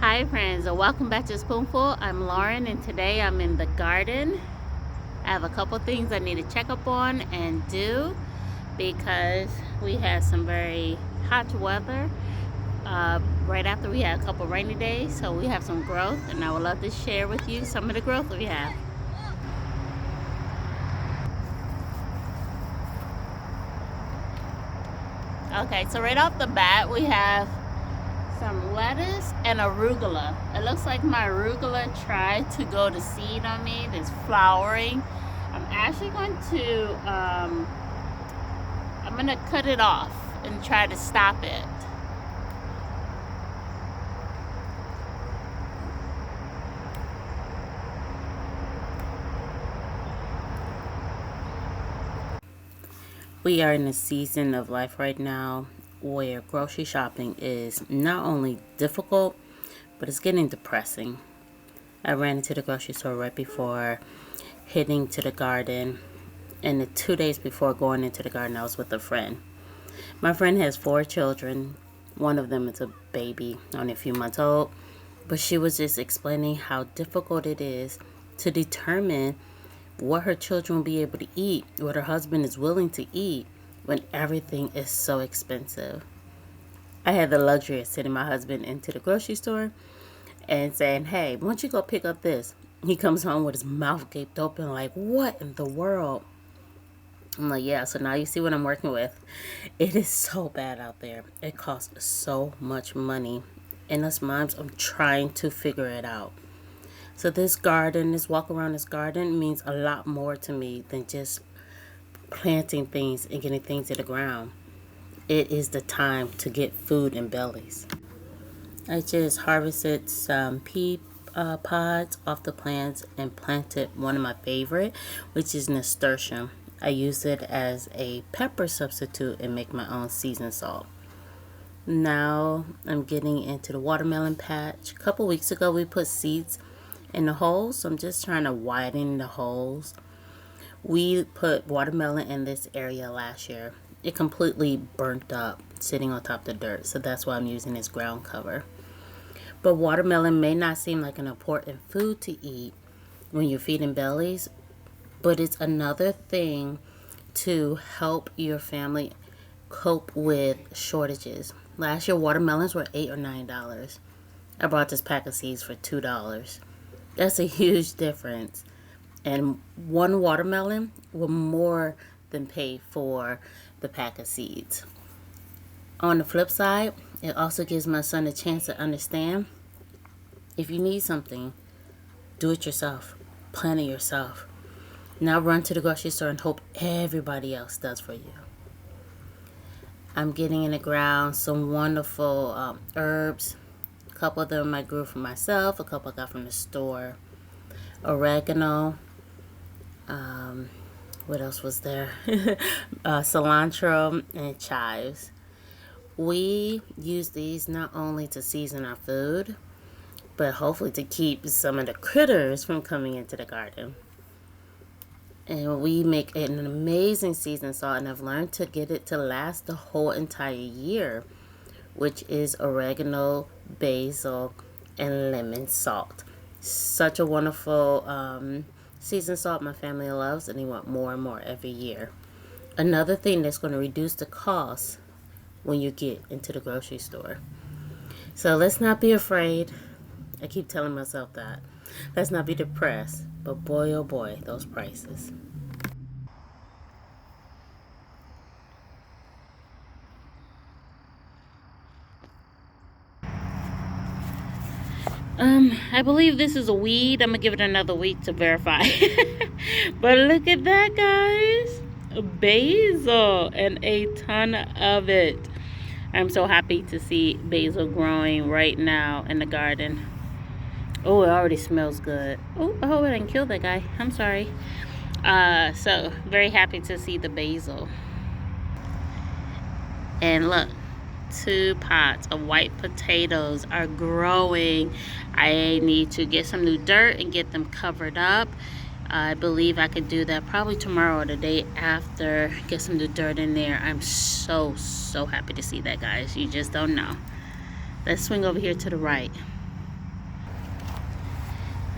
Hi friends, and welcome back to Spoonful. I'm Lauren, and today I'm in the garden. I have a couple things I need to check up on and do because we had some very hot weather right after we had a couple rainy days, so we have some growth, and I would love to share with you some of the growth we have. Okay, so right off the bat we have some lettuce and arugula. It looks like my arugula tried to go to seed on me. It's flowering. I'm actually going to I'm gonna cut it off and try to stop it. We are in a season of life right now where grocery shopping is not only difficult, but it's getting depressing. I ran into the grocery store right before heading to the garden, and the 2 days before going into the garden, I was with a friend. My friend has 4 children. One of them is a baby, only a few months old, but she was just explaining how difficult it is to determine what her children will be able to eat, what her husband is willing to eat when everything is so expensive. I had the luxury of sending my husband into the grocery store and saying, hey, why don't you go pick up this? He comes home with his mouth gaped open like, what in the world? I'm like, yeah, so now you see what I'm working with. It is so bad out there. It costs so much money. And us moms, I'm trying to figure it out. So this walk around this garden means a lot more to me than just planting things and getting things in the ground. It is the time to get food in bellies. I just harvested some pea pods off the plants and planted one of my favorite, which is nasturtium. I use it as a pepper substitute and make my own seasoned salt. Now I'm getting into the watermelon patch. A couple weeks ago we put seeds in the holes, so I'm just trying to widen the holes. We put watermelon in this area last year. It completely burnt up sitting on top of the dirt, so that's why I'm using this ground cover. But watermelon may not seem like an important food to eat when you're feeding bellies, but it's another thing to help your family cope with shortages. Last year watermelons were $8 or $9. I bought this pack of seeds for $2. That's a huge difference. And one watermelon will more than pay for the pack of seeds. On the flip side, it also gives my son a chance to understand if you need something, do it yourself. Plan it yourself. Now run to the grocery store and hope everybody else does for you. I'm getting in the ground some wonderful herbs. A couple of them I grew for myself, a couple I got from the store. Oregano. What else was there? Cilantro and chives. We use these not only to season our food, but hopefully to keep some of the critters from coming into the garden. And we make an amazing seasoned salt, and I've learned to get it to last the whole entire year, which is oregano, basil, and lemon salt. Such a wonderful seasoned salt my family loves, and they want more and more every year. Another thing that's going to reduce the cost when you get into the grocery store. So let's not be afraid. I keep telling myself that. Let's not be depressed. But boy, oh boy, those prices. I believe this is a weed. I'm gonna give it another week to verify. But look at that, guys. Basil and a ton of it. I'm so happy to see basil growing right now in the garden. Oh, it already smells good. Oh, I hope I didn't kill that guy. I'm sorry. So very happy to see the basil. And look, 2 pots of white potatoes are growing. I need to get some new dirt and get them covered up. I believe I could do that probably tomorrow or the day after. Get some new dirt in there. I'm so happy to see that, guys. You just don't know. Let's swing over here to the right.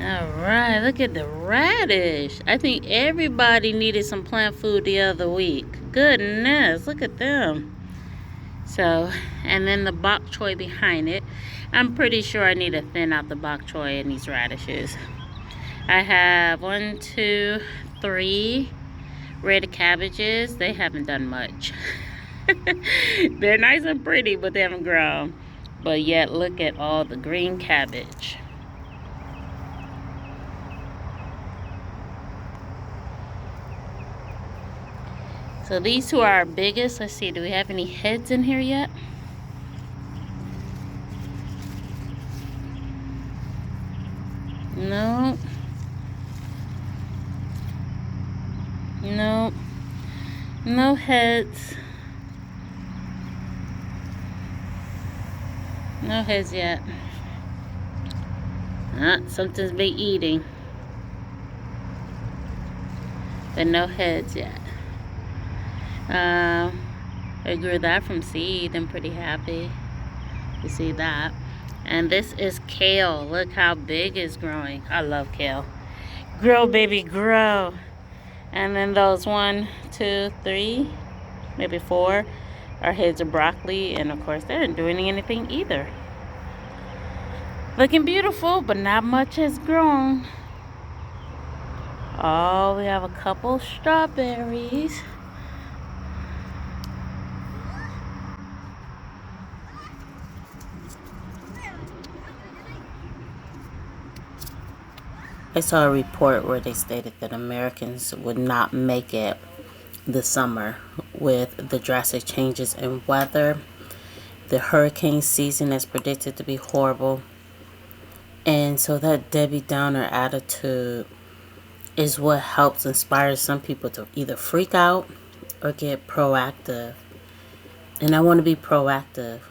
Alright, look at the radish. I think everybody needed some plant food the other week. Goodness, look at them. So, and then the bok choy behind it. I'm pretty sure I need to thin out the bok choy in these radishes. I have 1, 2, 3 red cabbages. They haven't done much. They're nice and pretty, but they haven't grown. But yet, look at all the green cabbage. So these two are our biggest. Let's see, do we have any heads in here yet? No. No. No heads. No heads yet. Something's been eating. But no heads yet. I grew that from seed. I'm pretty happy to see that. And this is kale. Look how big it's growing. I love kale. Grow, baby, grow. And then those 1, 2, 3, maybe 4 are heads of broccoli. And of course, they aren't doing anything either. Looking beautiful, but not much has grown. Oh, we have a couple strawberries. I saw a report where they stated that Americans would not make it this summer with the drastic changes in weather. The hurricane season is predicted to be horrible. And so that Debbie Downer attitude is what helps inspire some people to either freak out or get proactive. And I want to be proactive,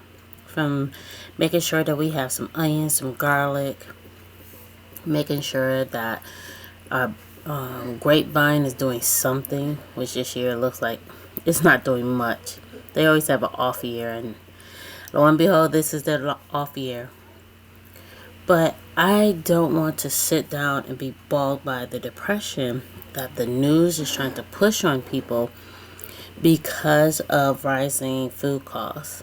from making sure that we have some onions, some garlic, making sure that our grapevine is doing something, which this year looks like it's not doing much. They always have an off year, and lo and behold, this is their off year. But I don't want to sit down and be bogged by the depression that the news is trying to push on people because of rising food costs.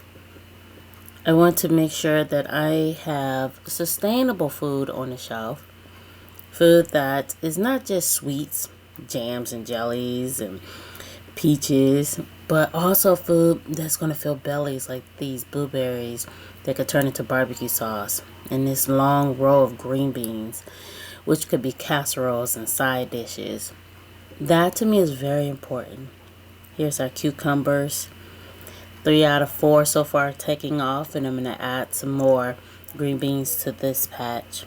I want to make sure that I have sustainable food on the shelf. Food that is not just sweets, jams and jellies and peaches, but also food that's going to fill bellies, like these blueberries that could turn into barbecue sauce, and this long row of green beans, which could be casseroles and side dishes. That to me is very important. Here's our cucumbers. 3 out of 4 so far taking off, and I'm going to add some more green beans to this patch.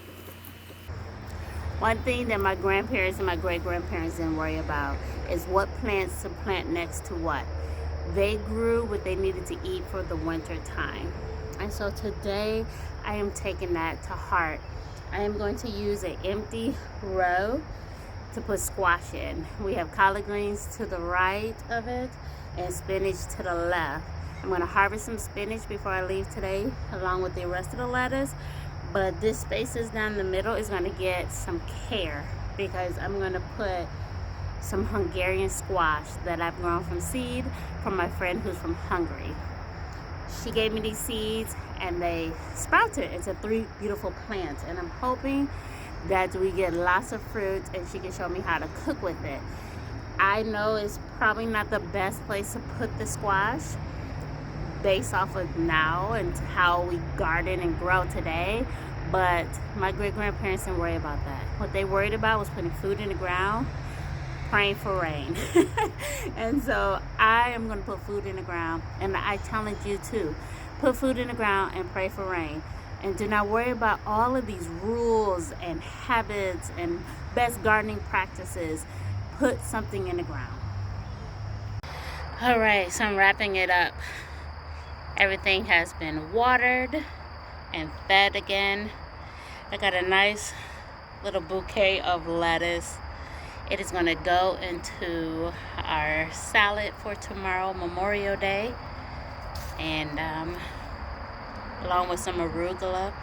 One thing that my grandparents and my great-grandparents didn't worry about is what plants to plant next to what. They grew what they needed to eat for the winter time. And so today I am taking that to heart. I am going to use an empty row to put squash in. We have collard greens to the right of it and spinach to the left. I'm going to harvest some spinach before I leave today, along with the rest of the lettuce. But this spaces down the middle is going to get some care, because I'm going to put some Hungarian squash that I've grown from seed from my friend who's from Hungary. She gave me these seeds and they sprouted into 3 beautiful plants, and I'm hoping that we get lots of fruit and she can show me how to cook with it. I know it's probably not the best place to put the squash based off of now and how we garden and grow today, but my great-grandparents didn't worry about that. What they worried about was putting food in the ground, praying for rain. And so I am going to put food in the ground, and I challenge you to put food in the ground and pray for rain. And do not worry about all of these rules and habits and best gardening practices. Put something in the ground. All right, so I'm wrapping it up. Everything has been watered and fed again. I got a nice little bouquet of lettuce. It is going to go into our salad for tomorrow, Memorial Day, and along with some arugula.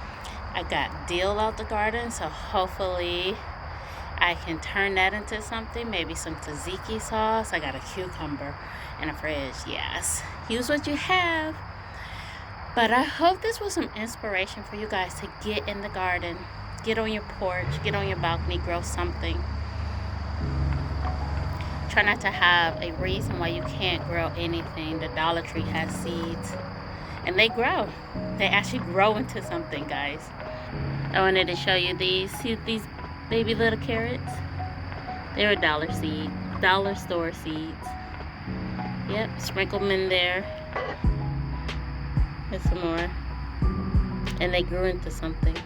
I got dill out the garden, so hopefully I can turn that into something, maybe some tzatziki sauce. I got a cucumber in the fridge. Yes, use what you have. But I hope this was some inspiration for you guys to get in the garden, get on your porch, get on your balcony, grow something. Try not to have a reason why you can't grow anything. The Dollar Tree has seeds, and they grow. They actually grow into something, guys. I wanted to show you these. See these baby little carrots? They're a dollar store seeds. Yep, sprinkle them in there. And some more. And they grew into something.